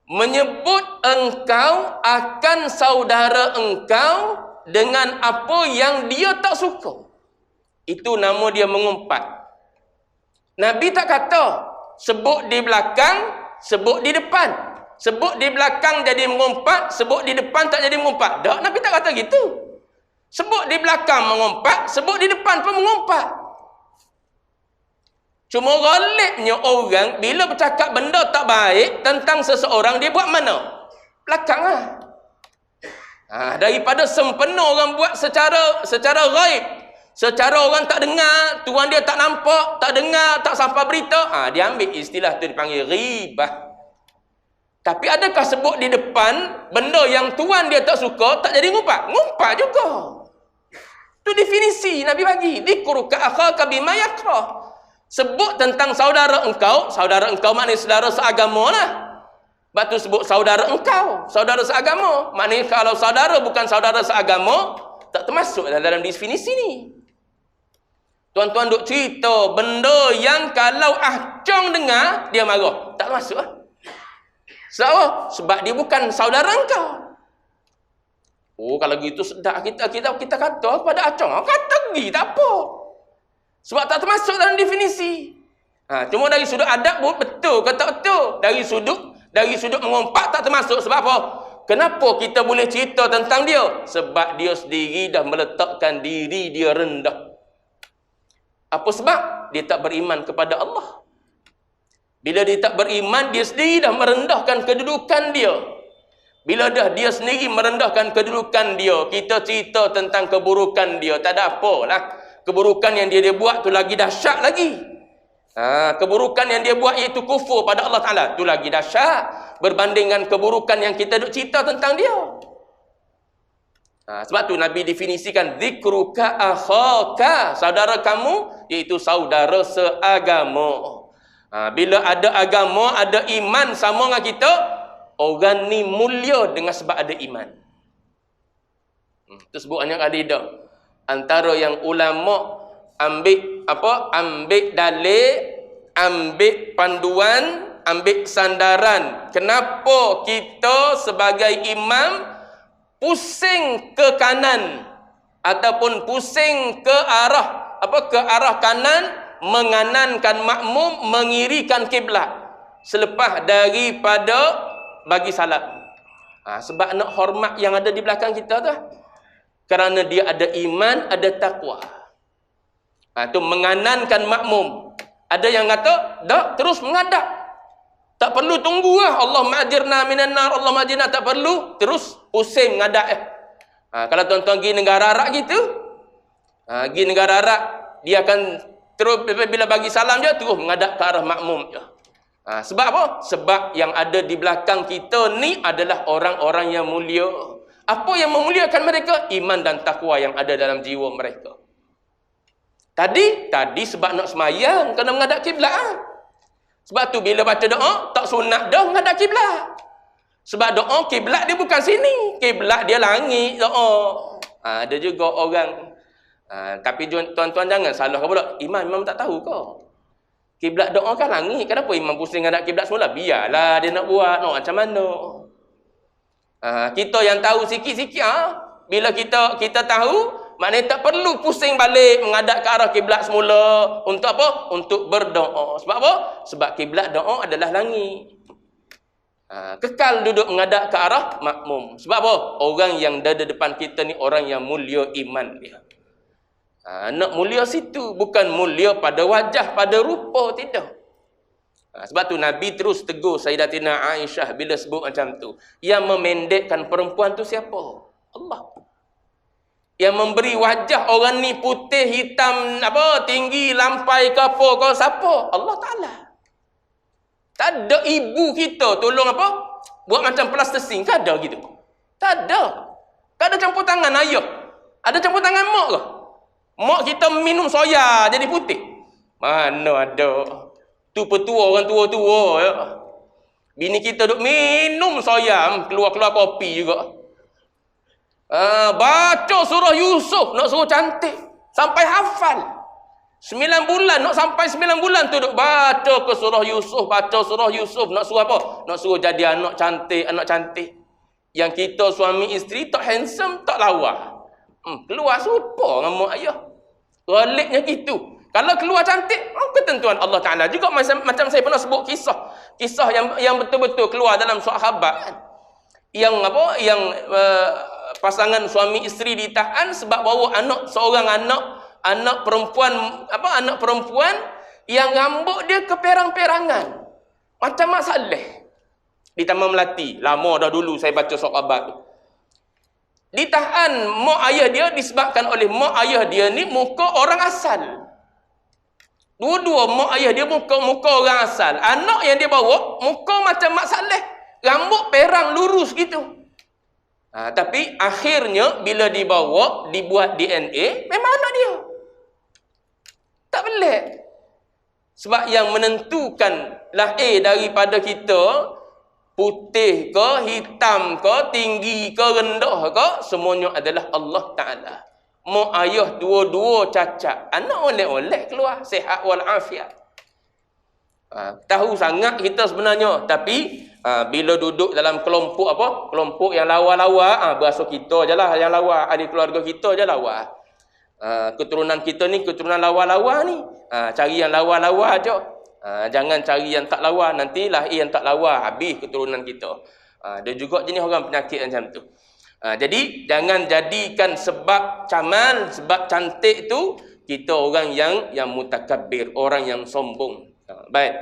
Menyebut engkau akan saudara engkau dengan apa yang dia tak suka, itu nama dia mengumpat. Nabi tak kata sebut di belakang, sebut di depan. Sebut di belakang jadi mengumpat, sebut di depan tak jadi mengumpat. Tak, Nabi tak kata gitu. Sebut di belakang mengumpat, sebut di depan pun mengumpat. Cuma ghalibnya orang bila bercakap benda tak baik tentang seseorang, dia buat mana? Belakang lah. Daripada sempena orang buat secara ghaib, secara orang tak dengar, tuan dia tak nampak, tak dengar, tak sampai berita, dia ambil istilah tu dipanggil ghibah. Tapi adakah sebut di depan benda yang tuan dia tak suka tak jadi ngumpat? Ngumpat juga. Tu definisi Nabi bagi. Dzikruka akhaka bima yakrah. Sebut tentang saudara engkau maknanya saudara seagama lah. Sebab tu sebut saudara engkau, saudara seagama. Maknanya kalau saudara bukan saudara seagama, tak termasuk dalam definisi ni. Tuan-tuan duk cerita benda yang kalau Ahcong dengar, dia marah. Tak masuk lah. Sebab dia bukan saudara engkau. Kalau gitu sedap kita kata kepada Acong, kata pergi, tak apa. Sebab tak termasuk dalam definisi. Cuma dari sudut adab betul ke tak betul. Dari sudut mengumpat tak termasuk. Sebab apa? Kenapa kita boleh cerita tentang dia? Sebab dia sendiri dah meletakkan diri dia rendah. Apa sebab? Dia tak beriman kepada Allah. Bila dia tak beriman, dia sendiri dah merendahkan kedudukan dia. Bila dah dia sendiri merendahkan kedudukan dia, kita cerita tentang keburukan dia, tak ada apalah. Keburukan yang dia buat tu lagi dahsyat lagi. Keburukan yang dia buat iaitu kufur pada Allah Ta'ala, tu lagi dahsyat berbandingkan keburukan yang kita duk cerita tentang dia. Sebab tu Nabi definisikan zikruka akhaka, saudara kamu iaitu saudara seagama. Bila ada agama, ada iman sama dengan kita, orang ni mulia dengan sebab ada iman. Itu sebut banyak kali dah. Antara yang ulama ambil dalil, ambil panduan, ambil sandaran. Kenapa kita sebagai imam pusing ke kanan ataupun pusing ke arah kanan, menganankan makmum, mengirikan kiblat selepas daripada bagi salam. Sebab nak hormat yang ada di belakang kita tu. Kerana dia ada iman, ada takwa. Tu menganankan makmum. Ada yang kata, dak, terus mengadap. Tak perlu tunggu lah. Allahumma ajirna minan nar, Allahumma ajirna, tak perlu. Terus pusing mengadap. Kalau tuan-tuan pergi negara Arab gitu, pergi negara Arab, dia akan terus bila bagi salam je, terus mengadap ke arah makmum je. Sebab apa? Sebab yang ada di belakang kita ni adalah orang-orang yang mulia. Apa yang memuliakan mereka? Iman dan takwa yang ada dalam jiwa mereka. Tadi sebab nak semayang kena menghadap kiblat. Sebab tu bila baca doa tak sunat dah menghadap kiblat. Sebab doa kiblat dia bukan sini, kiblat dia langit doa. Ada juga orang tapi tuan-tuan jangan salah kau pula. Imam tak tahu kau. Kiblat doa kan langit. Kenapa imam pusing menghadap kiblat semula? Biarlah dia nak buat macam mana. Kita yang tahu sikit-sikit bila kita tahu, maknanya tak perlu pusing balik menghadap ke arah kiblat semula. Untuk apa? Untuk berdoa. Sebab apa? Sebab kiblat doa adalah langit. Kekal duduk menghadap ke arah makmum. Sebab apa? Orang yang ada depan kita ni orang yang mulia iman dia. Nak mulia situ, bukan mulia pada wajah, pada rupa, tidak. Sebab tu Nabi terus tegur Sayyidatina Aisyah bila sebut macam tu. Yang memendekkan perempuan tu siapa? Allah. Yang memberi wajah orang ni putih, hitam, tinggi, lampai ke apa, kau siapa? Allah Ta'ala. Tak ada ibu kita tolong buat macam plastising, tak ada gitu. Tak ada. Tak ada campur tangan ayah. Ada campur tangan mak ke? Mak kita minum soya jadi putih. Mana ada. Tu petua orang tua-tua ya. Bini kita duk minum soya, keluar-keluar kopi juga. Baca surah Yusuf nak suruh cantik sampai hafal. 9 bulan nak sampai 9 bulan tu duk baca ke surah Yusuf, nak suruh apa? Nak suruh jadi anak cantik. Yang kita suami isteri tak handsome, tak lawa. Keluar serupa dengan mak ayah. Galiknya gitu. Kalau keluar cantik, ketentuan Allah Ta'ala. Juga macam saya pernah sebut kisah yang betul-betul keluar dalam sahabat. Yang pasangan suami isteri ditahan sebab bawa seorang anak perempuan yang rambut dia keperang-perangan. Macam Mak Saleh di Taman Melati. Lama dah dulu saya baca sahabat tu. Ditahan mak ayah dia disebabkan oleh mak ayah dia ni muka orang asal. Dua-dua mak ayah dia muka orang asal. Anak yang dia bawa muka macam Mak Saleh, rambut perang lurus gitu. Tapi akhirnya bila dibawa dibuat DNA, memang anak dia. Tak pelik. Sebab yang menentukan lahir daripada kita, putih ke, hitam ke, tinggi ke, rendah ke, semuanya adalah Allah Ta'ala. Mak ayah dua-dua cacat. Anak oleh-oleh keluar. Sihat walafiat. Tahu sangat kita sebenarnya. Tapi, bila duduk dalam kelompok yang lawa-lawa, berasa kita je lah yang lawa. Ahli keluarga kita je lawa. Keturunan kita ni, keturunan lawa-lawa ni. Cari yang lawa-lawa je. Jangan cari yang tak lawa, nantilah yang tak lawa, habis keturunan kita. Dia juga jenis orang penyakit macam tu. Jadi jangan jadikan sebab camal, sebab cantik tu kita orang yang mutakabbir, orang yang sombong. Baik.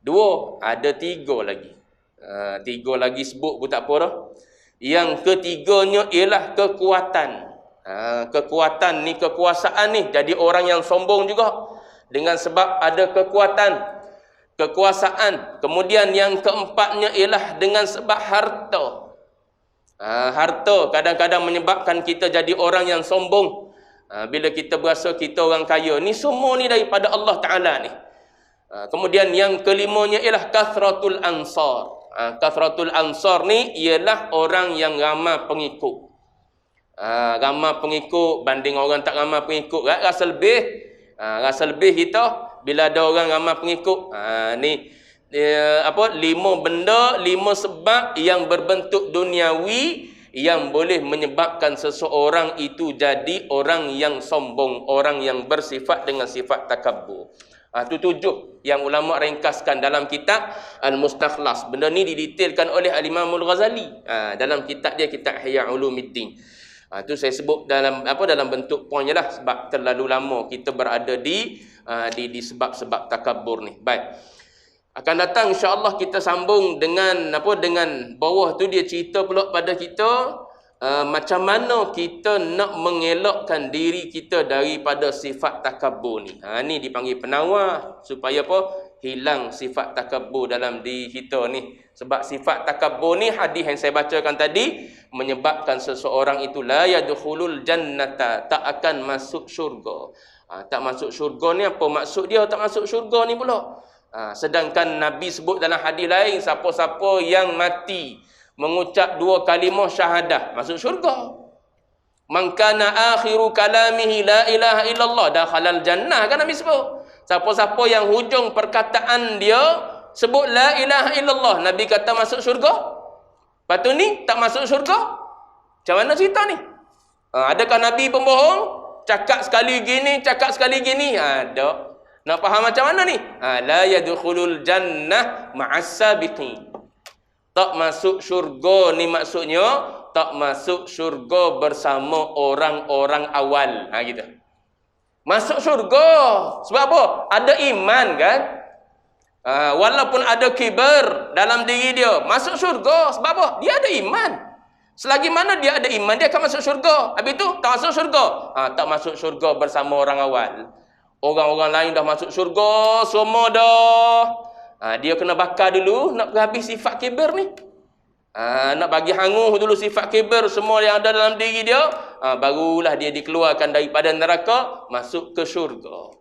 2, ada 3 lagi. 3 lagi sebut pun tak apa dah. Yang ketiganya ialah kekuatan. Kekuatan ni, kekuasaan ni jadi orang yang sombong juga. Dengan sebab ada kekuasaan. Kemudian yang keempatnya ialah dengan sebab harta. Harta kadang-kadang menyebabkan kita jadi orang yang sombong. Bila kita berasa kita orang kaya. Ni semua ni daripada Allah Ta'ala ni. Kemudian yang kelimanya ialah kathratul ansar. Kathratul ansar ni ialah orang yang ramai pengikut. Ramai pengikut banding orang tak ramai pengikut. Rasa lebih. Rasa lebih kita bila ada orang ramai pengikut. Ni 5 benda, 5 sebab yang berbentuk duniawi yang boleh menyebabkan seseorang itu jadi orang yang sombong, orang yang bersifat dengan sifat takabbur. Itu 7 yang ulama ringkaskan dalam kitab Al-Mustakhlas. Benda ni didetailkan oleh Al-Imam Al-Ghazali dalam kitab dia, kitab Ihya Ulumuddin. Itu saya sebut dalam bentuk poinnya lah, sebab terlalu lama kita berada di sebab-sebab takabbur ni. Baik. Akan datang insya-Allah kita sambung dengan bawah tu dia cerita pula pada kita macam mana kita nak mengelakkan diri kita daripada sifat takabbur ni. Ni dipanggil penawar supaya hilang sifat takabbur dalam diri kita ni. Sebab sifat takabbur ni, hadis yang saya bacakan tadi, menyebabkan seseorang itu la yadkhulul jannata, tak akan masuk syurga. Tak masuk syurga ni apa maksud dia tak masuk syurga ni pula? Sedangkan Nabi sebut dalam hadis lain, siapa-siapa yang mati mengucap 2 kalimah syahadah masuk syurga. Man kana akhiru kalamihi la ilaha illallah dakhalal jannah, kan Nabi sebut. Siapa-siapa yang hujung perkataan dia sebut la ilaha illallah, Nabi kata masuk syurga. Lepas tu ni tak masuk syurga. Macam mana cerita ni? Adakah Nabi pembohong? Cakap sekali gini, cakap sekali gini? Ada. Nak faham macam mana ni? La yadkhulul jannah ma'as sabiqin. Tak masuk syurga ni maksudnya tak masuk syurga bersama orang-orang awal. Gitu. Masuk syurga. Sebab apa? Ada iman kan? Walaupun ada kibar dalam diri dia, masuk syurga. Sebab apa? Dia ada iman. Selagi mana dia ada iman, dia akan masuk syurga. Habis tu tak masuk syurga. Tak masuk syurga bersama orang awal. Orang-orang lain dah masuk syurga semua dah. Dia kena bakar dulu, nak habis sifat kibar ni. Nak bagi hangus dulu sifat kibar semua yang ada dalam diri dia, barulah dia dikeluarkan daripada neraka, masuk ke syurga.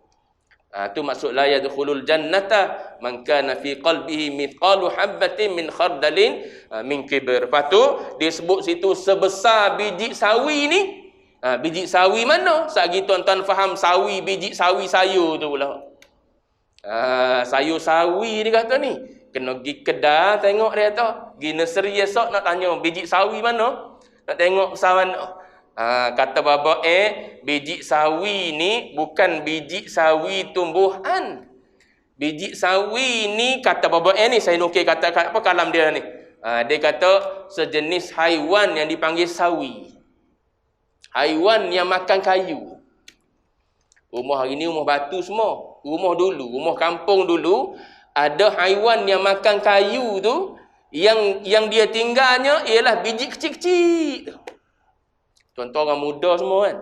Itu maksud la yadkhulul jannata man kana fi qalbihi mithqalu habatin min khardalin min kibr. Lepas tu dia sebut situ sebesar biji sawi ni. Biji sawi mana? Satgi tuan-tuan faham sawi, biji sawi sayur tu pula. Sayur sawi dia kata ni. Kena pergi kedai tengok dia kata. Pergi nursery esok nak tanya biji sawi mana? Nak tengok besar mana? Kata bapa biji sawi ni bukan biji sawi tumbuhan. Biji sawi ni kata bapa ni, saya nukil kata apa kalam dia ni. Dia kata sejenis haiwan yang dipanggil sawi. Haiwan yang makan kayu. Rumah hari ni rumah batu semua. Rumah dulu, rumah kampung dulu, ada haiwan yang makan kayu tu, yang dia tinggalnya ialah biji kecil-kecil. Tuan-tuan orang muda semua kan.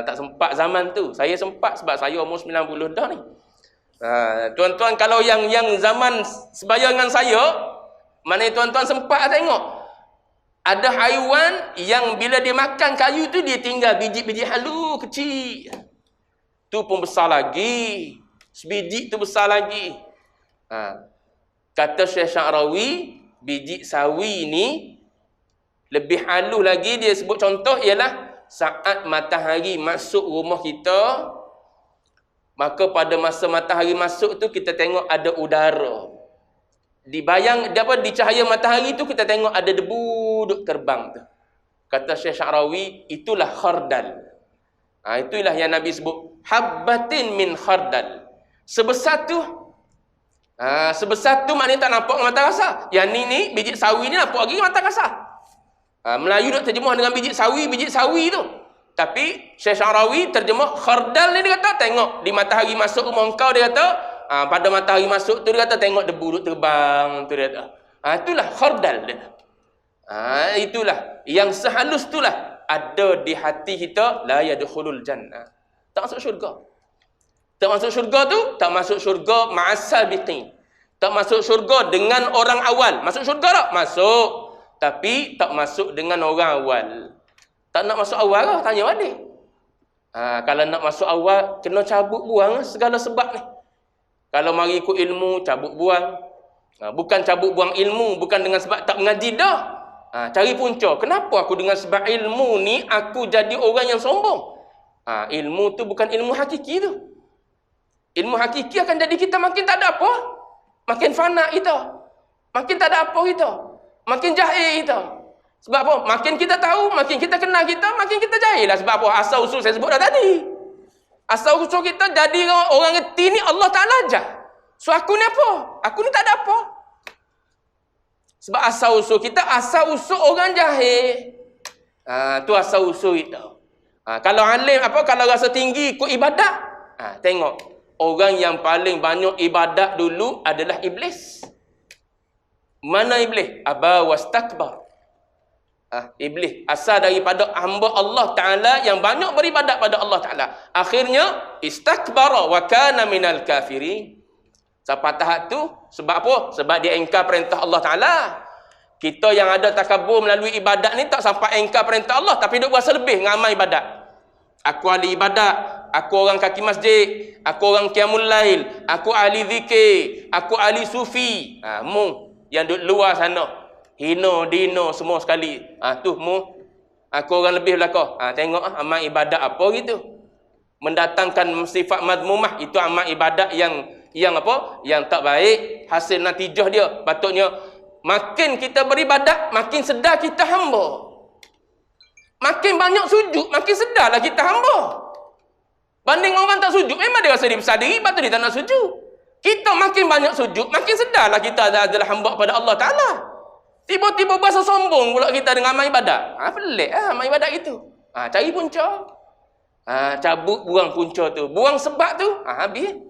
Tak sempat zaman tu. Saya sempat sebab saya umur 90 dah ni. Tuan-tuan kalau yang zaman sebaya dengan saya, mana tuan-tuan sempat tengok. Ada haiwan yang bila dia makan kayu tu, dia tinggal biji-biji halus kecil. Tu pun besar lagi. Sebiji tu besar lagi. Kata Syekh Sya'rawi, biji sawi ni lebih halus lagi. Dia sebut contoh ialah saat matahari masuk rumah kita, maka pada masa matahari masuk tu kita tengok ada udara. Di cahaya matahari tu kita tengok ada debu duk terbang tu. Kata Syekh Sya'rawi, itulah khardal. Itulah yang Nabi sebut habbatin min khardal. Sebesar tu maknanya tak nampak dengan mata kasar. Yang ni biji sawi ni nampak lagi dengan mata kasar. Melayu duk terjemah dengan biji sawi tu. Tapi Syekh Sya'rawi terjemah khardal ni, dia kata tengok di matahari masuk rumah kau, dia kata pada matahari masuk tu dia kata tengok debu duk terbang tu, dia kata. Itulah khardal dia. Itulah yang sehalus itulah ada di hati kita, la yadkhulul jannah. Tak masuk syurga. Tak masuk syurga tu, tak masuk syurga ma'as sabiqin. Tak masuk syurga dengan orang awal. Masuk syurga tak? Masuk. Tapi tak masuk dengan orang awal. Tak nak masuk awal lah, tanya balik. Kalau nak masuk awal, kena cabut buang segala sebab ni. Kalau mari ikut ilmu, cabut buang. Bukan cabut buang ilmu, bukan dengan sebab tak mengaji dah. Cari punca. Kenapa aku dengan sebab ilmu ni, aku jadi orang yang sombong? Ilmu tu bukan ilmu hakiki tu. Ilmu hakiki akan jadi kita makin tak ada apa. Makin fana kita. Makin tak ada apa kita. Makin jahil kita. Sebab apa? Makin kita tahu, makin kita kenal kita, makin kita jahil lah. Sebab apa? Asal usul saya sebut dah tadi. Asal usul kita jadi orang reti ni Allah Ta'ala ajar. So aku ni apa? Aku ni tak ada apa. Sebab asal usul kita, asal usul orang jahil. Tu asal usul kita. Kalau alim apa? Kalau rasa tinggi ikut ibadat. Tengok. Orang yang paling banyak ibadat dulu adalah iblis. Mana iblis? Aba wastakbar. Iblis asal daripada hamba Allah Ta'ala yang banyak beribadat pada Allah Ta'ala. Akhirnya istakbara wa kana minal kafirin. Sampai tahap tu sebab apa? Sebab dia engkar perintah Allah Taala. Kita yang ada takabur melalui ibadat ni tak sampai engkar perintah Allah, tapi duk berasa lebih dengan amal ibadat. Aku ahli ibadat, aku orang kaki masjid, aku orang qiyamul lail, aku ahli zikir, aku ahli sufi. Mu yang duk luar sana, hino dino semua sekali. Tu mu, aku orang lebih belakang. Tengok amal ibadat apa gitu. Mendatangkan sifat mazmumah, itu amal ibadat yang apa? Yang tak baik, hasil natijah dia. Patutnya makin kita beribadat, makin sedar kita hamba. Makin banyak sujud, makin sedarlah kita hamba. Banding orang tak sujud, memang dia rasa dia besar diri, lepas tu dia tak nak sujud. Kita makin banyak sujud, makin sedarlah kita adalah hamba pada Allah Ta'ala. Tiba-tiba berasa sombong pula kita dengan amal ibadat. Pelik amal ibadat itu. Cari punca. Cabut, buang punca tu. Buang sebab tu, habis.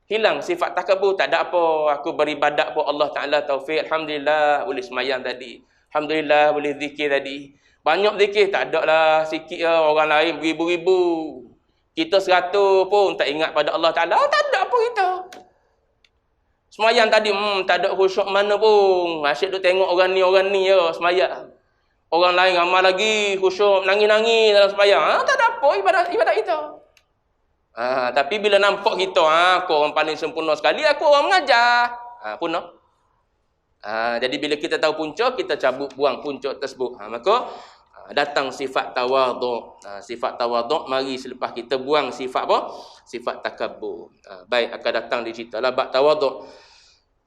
Hilang sifat takabur. Tak ada apa, aku beribadat pun Allah Ta'ala taufik. Alhamdulillah boleh semayang tadi. Alhamdulillah boleh zikir tadi. Banyak zikir, tak ada lah sikit lah. Orang lain beribu-ribu. Kita 100 pun tak ingat pada Allah Ta'ala. Tak ada apa kita. Semayang tadi, tak ada khusyuk mana pun. Asyik duk tengok orang ni ya, semayang. Orang lain ramai lagi, khusyuk, nangis-nangis dalam semayang. Tak ada apa ibadat kita. Tapi bila nampak kita, aku orang paling sempurna sekali, aku orang mengajar. Punah. Jadi bila kita tahu punca, kita cabut buang punca tersebut. Maka datang sifat tawaduk. Sifat tawaduk mari selepas kita buang sifat apa? Sifat takabur. Baik, akan datang di cerita lah bab tawaduk.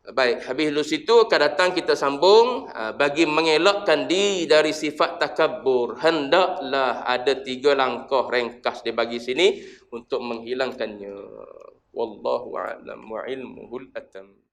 Baik, habis lu situ akan datang kita sambung bagi mengelakkan diri dari sifat takabur. Hendaklah ada 3 langkah ringkas dia bagi sini untuk menghilangkannya. Wallahu a'lam wa ilmuhul atam.